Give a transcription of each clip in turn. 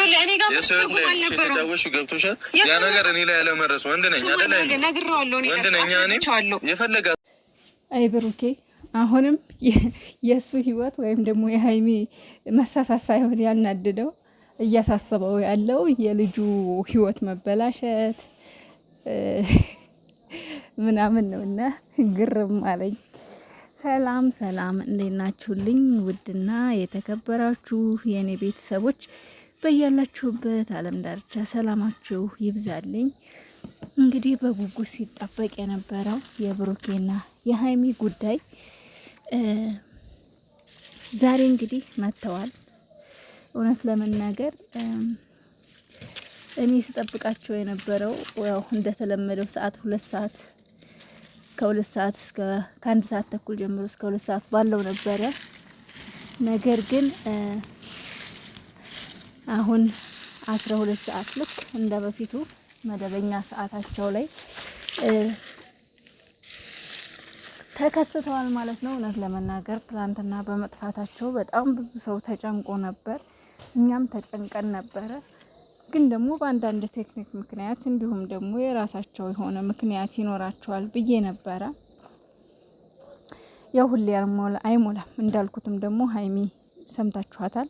እኔ ጋር ተጫወሽ ገብቶሻል። ያ ነገር እኔ ላይ ያለመረሱ ወንድ ነኝ አይደል? ነግሬዋለሁ። እኔ ወንድ ነኝ የፈለጋ አይ ብሩኬ አሁንም የሱ ህይወት ወይም ደግሞ የሀይሚ መሳሳት ሳይሆን ያናድደው እያሳሰበው ያለው የልጁ ህይወት መበላሸት ምናምን ነውና ግርም አለኝ። ሰላም ሰላም፣ እንዴት ናችሁልኝ? ውድና የተከበራችሁ የኔ ቤተሰቦች በያላችሁበት ዓለም ዳርቻ ሰላማችሁ ይብዛልኝ። እንግዲህ በጉጉት ሲጠበቅ የነበረው የብሩኬና የሀይሚ ጉዳይ ዛሬ እንግዲህ መጥተዋል። እውነት ለመናገር እኔ ስጠብቃቸው የነበረው ያው እንደተለመደው ሰዓት 2 ሰዓት ከ2 ሰዓት እስከ ከ1 ሰዓት ተኩል ጀምሮ እስከ 2 ሰዓት ባለው ነበረ። ነገር ግን አሁን 12 ሰዓት ልክ እንደ በፊቱ መደበኛ ሰዓታቸው ላይ ተከስተዋል ማለት ነው። እውነት ለመናገር ትናንትና በመጥፋታቸው በጣም ብዙ ሰው ተጨንቆ ነበር፣ እኛም ተጨንቀን ነበረ። ግን ደግሞ በአንዳንድ ቴክኒክ ምክንያት እንዲሁም ደግሞ የራሳቸው የሆነ ምክንያት ይኖራቸዋል ብዬ ነበረ። ያው ሁሌ አይሞላም እንዳልኩትም ደግሞ ሀይሚ ሰምታችኋታል።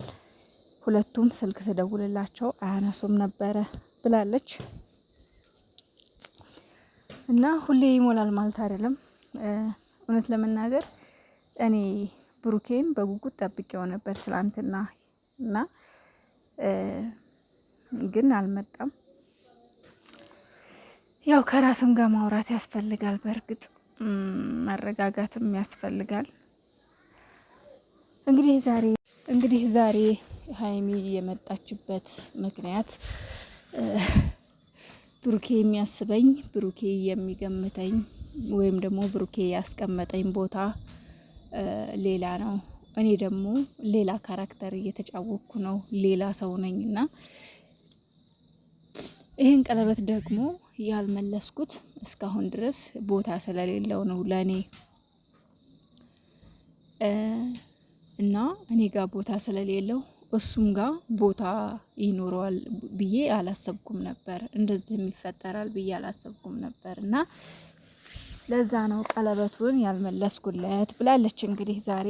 ሁለቱም ስልክ ስደውልላቸው አያነሱም ነበረ ብላለች። እና ሁሌ ይሞላል ማለት አይደለም። እውነት ለመናገር እኔ ብሩኬን በጉጉት ጠብቄው ነበር ትላንትና እና ግን አልመጣም። ያው ከራስም ጋር ማውራት ያስፈልጋል። በእርግጥ መረጋጋትም ያስፈልጋል። እንግዲህ ዛሬ ሀይሚ የመጣችበት ምክንያት ብሩኬ የሚያስበኝ፣ ብሩኬ የሚገምተኝ ወይም ደግሞ ብሩኬ ያስቀመጠኝ ቦታ ሌላ ነው። እኔ ደግሞ ሌላ ካራክተር እየተጫወቅኩ ነው፣ ሌላ ሰው ነኝና ይህን ቀለበት ደግሞ ያልመለስኩት እስካሁን ድረስ ቦታ ስለሌለው ነው ለኔ እና እኔ ጋር ቦታ ስለሌለው እሱም ጋር ቦታ ይኖረዋል ብዬ አላሰብኩም ነበር። እንደዚህ የሚፈጠራል ብዬ አላሰብኩም ነበር እና ለዛ ነው ቀለበቱን ያልመለስኩለት ብላለች። እንግዲህ ዛሬ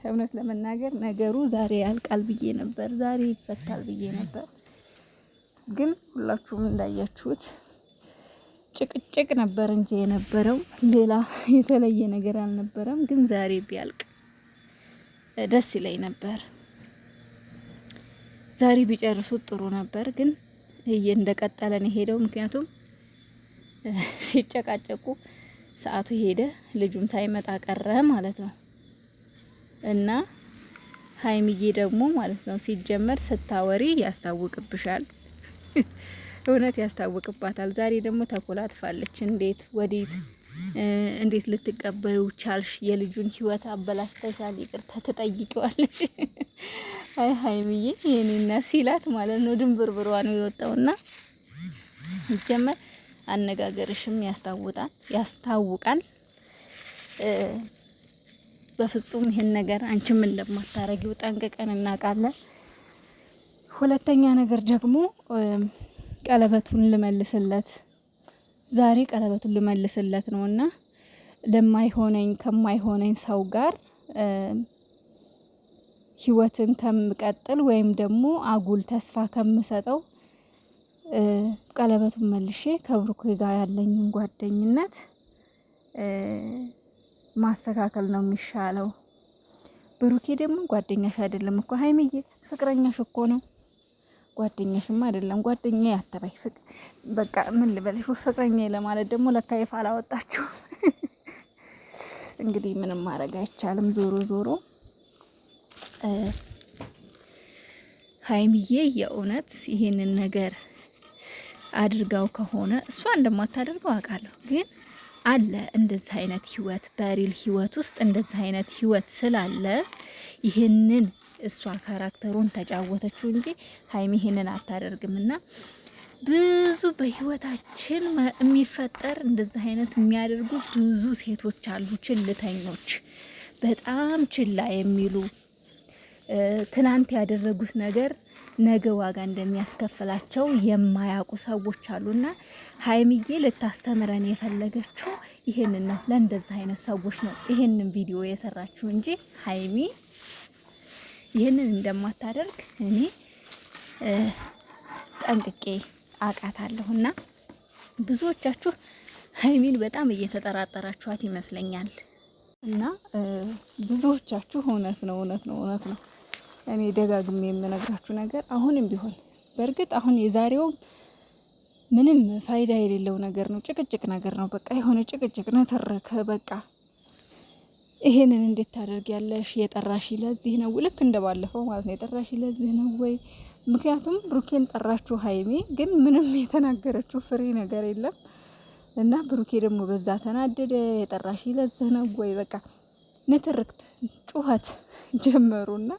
እውነት ለመናገር ነገሩ ዛሬ ያልቃል ብዬ ነበር፣ ዛሬ ይፈታል ብዬ ነበር። ግን ሁላችሁም እንዳያችሁት ጭቅጭቅ ነበር እንጂ የነበረው ሌላ የተለየ ነገር አልነበረም። ግን ዛሬ ቢያልቅ ደስ ይለኝ ነበር። ዛሬ ቢጨርሱት ጥሩ ነበር። ግን እንደቀጠለን ሄደው ምክንያቱም ሲጨቃጨቁ ሰዓቱ ሄደ፣ ልጁም ሳይመጣ ቀረ ማለት ነው። እና ሀይሚዬ ደግሞ ማለት ነው ሲጀመር ስታወሪ ያስታውቅብሻል፣ እውነት ያስታውቅባታል። ዛሬ ደግሞ ተኮላትፋለች። እንዴት ልትቀበዩ ቻልሽ? የልጁን ህይወት አበላሽተሻል፣ ይቅርታ ትጠይቂዋለሽ። አይ ሀይሚዬ የኔና ሲላት ማለት ነው ድንብርብሯ ነው የወጣውና ሲጀመር አነጋገርሽም ያስታውቃል። በፍጹም ይሄን ነገር አንቺም እንደማታረጊው ጠንቅቀን እናውቃለን። ሁለተኛ ነገር ደግሞ ቀለበቱን ልመልስለት፣ ዛሬ ቀለበቱን ልመልስለት ነውና ከማይሆነኝ ሰው ጋር ህይወትን ከምቀጥል ወይም ደግሞ አጉል ተስፋ ከምሰጠው ቀለበቱን መልሼ ከብሩኬ ጋር ያለኝን ጓደኝነት ማስተካከል ነው የሚሻለው። ብሩኬ ደግሞ ጓደኛሽ አይደለም እኮ ሀይሚዬ፣ ፍቅረኛሽ እኮ ነው፣ ጓደኛሽማ አይደለም። ጓደኛዬ አትበይ። በቃ ምን ልበልሽ፣ ፍቅረኛ ለማለት ደግሞ ለካ ይፋ አላወጣችሁ። እንግዲህ ምንም ማድረግ አይቻልም። ዞሮ ዞሮ ሀይሚዬ የእውነት ይሄንን ነገር አድርጋው ከሆነ እሷ እንደማታደርገው አውቃለሁ። ግን አለ እንደዚህ አይነት ህይወት፣ በሪል ህይወት ውስጥ እንደዚህ አይነት ህይወት ስላለ ይሄንን እሷ ካራክተሩን ተጫወተችው እንጂ ሀይሚ ይሄንን አታደርግምና ብዙ በህይወታችን የሚፈጠር እንደዚህ አይነት የሚያደርጉ ብዙ ሴቶች አሉ፣ ችልተኞች፣ በጣም ችላ የሚሉ ትናንት ያደረጉት ነገር ነገ ዋጋ እንደሚያስከፍላቸው የማያውቁ ሰዎች አሉና ሀይሚዬ ልታስተምረን የፈለገችው ይሄንን ነው። ለእንደዚህ አይነት ሰዎች ነው ይሄንን ቪዲዮ የሰራችው እንጂ ሀይሚ ይሄንን እንደማታደርግ እኔ ጠንቅቄ አውቃታለሁና ብዙዎቻችሁ ሀይሚን በጣም እየተጠራጠራችኋት ይመስለኛል። እና ብዙዎቻችሁ እውነት ነው እኔ ደጋግሜ የምነግራችሁ ነገር አሁንም ቢሆን በእርግጥ አሁን የዛሬው ምንም ፋይዳ የሌለው ነገር ነው፣ ጭቅጭቅ ነገር ነው። በቃ የሆነ ጭቅጭቅ ነተረከ በቃ ይሄንን እንዴት ታደርጊያለሽ? የጠራሽ ለዚህ ነው፣ ልክ እንደባለፈው ማለት ነው። የጠራሽ ለዚህ ነው ወይ? ምክንያቱም ብሩኬን ጠራችሁ ሀይሚ ግን ምንም የተናገረችው ፍሬ ነገር የለም እና ብሩኬ ደግሞ በዛ ተናደደ። የጠራሽ ለዚህ ነው ወይ? በቃ ንትርክት ጩኸት ጀመሩና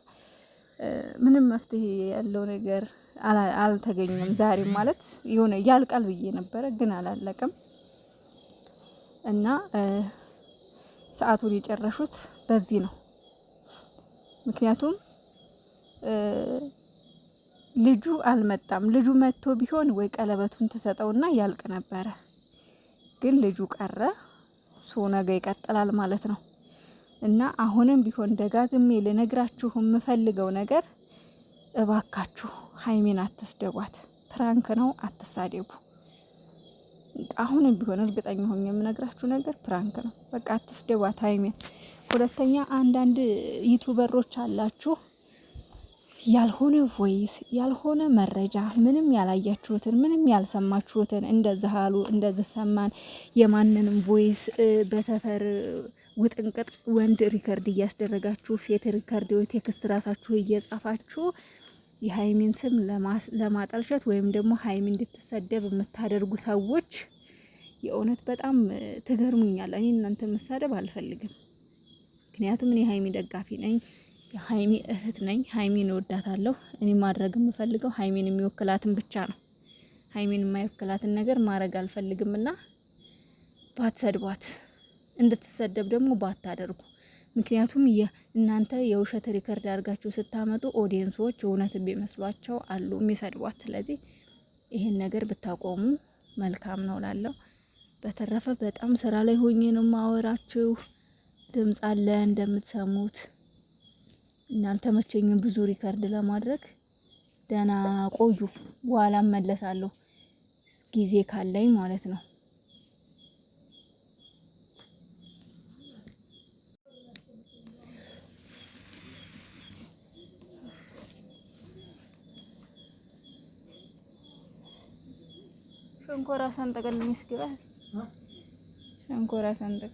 ምንም መፍትሄ ያለው ነገር አልተገኘም። ዛሬ ማለት የሆነ ያልቃል ብዬ ነበረ ግን አላለቀም እና ሰዓቱን የጨረሹት በዚህ ነው። ምክንያቱም ልጁ አልመጣም። ልጁ መጥቶ ቢሆን ወይ ቀለበቱን ትሰጠውና ያልቅ ነበረ። ግን ልጁ ቀረ። ነገ ይቀጥላል ማለት ነው። እና አሁንም ቢሆን ደጋግሜ ልነግራችሁ የምፈልገው ነገር እባካችሁ ሀይሚን አትስደቧት። ፕራንክ ነው፣ አትሳደቡ። አሁንም ቢሆን እርግጠኛ ሆኜ የምነግራችሁ ነገር ፕራንክ ነው። በቃ አትስደቧት ሀይሚን። ሁለተኛ አንዳንድ ዩቱበሮች አላችሁ ያልሆነ ቮይስ ያልሆነ መረጃ ምንም ያላያችሁትን ምንም ያልሰማችሁትን እንደዚህ አሉ እንደዚህ ሰማን የማንንም ቮይስ በሰፈር ውጥንቅጥ ወንድ ሪከርድ እያስደረጋችሁ ሴት ሪከርድ ወይ ቴክስት ራሳችሁ እየጻፋችሁ የሀይሚን ስም ለማጠልሸት ወይም ደግሞ ሀይሚ እንድትሰደብ የምታደርጉ ሰዎች የእውነት በጣም ትገርሙኛል። እኔ እናንተ መሳደብ አልፈልግም። ምክንያቱም እኔ ሀይሚ ደጋፊ ነኝ፣ የሀይሚ እህት ነኝ። ሀይሚን እወዳታለሁ። እኔ ማድረግ የምፈልገው ሀይሚን የሚወክላትን ብቻ ነው። ሀይሚን የማይወክላትን ነገር ማድረግ አልፈልግምና ባትሰድቧት፣ እንድትሰደብ ደግሞ ባታደርጉ። ምክንያቱም እናንተ የውሸት ሪከርድ አድርጋችሁ ስታመጡ ኦዲየንሶች እውነት ቢመስሏቸው አሉ የሚሰድቧት። ስለዚህ ይሄን ነገር ብታቆሙ መልካም ነው ላለው። በተረፈ በጣም ስራ ላይ ሆኜ ነው ማወራችሁ። ድምጽ አለ እንደምትሰሙት እና አልተመቸኝም ብዙ ሪከርድ ለማድረግ። ደህና ቆዩ፣ በኋላ መለሳለሁ ጊዜ ካለኝ ማለት ነው። ሸንኮራ ሰንጠቅ ልኝ እስኪ ባል ሸንኮራ ሰንጠቅ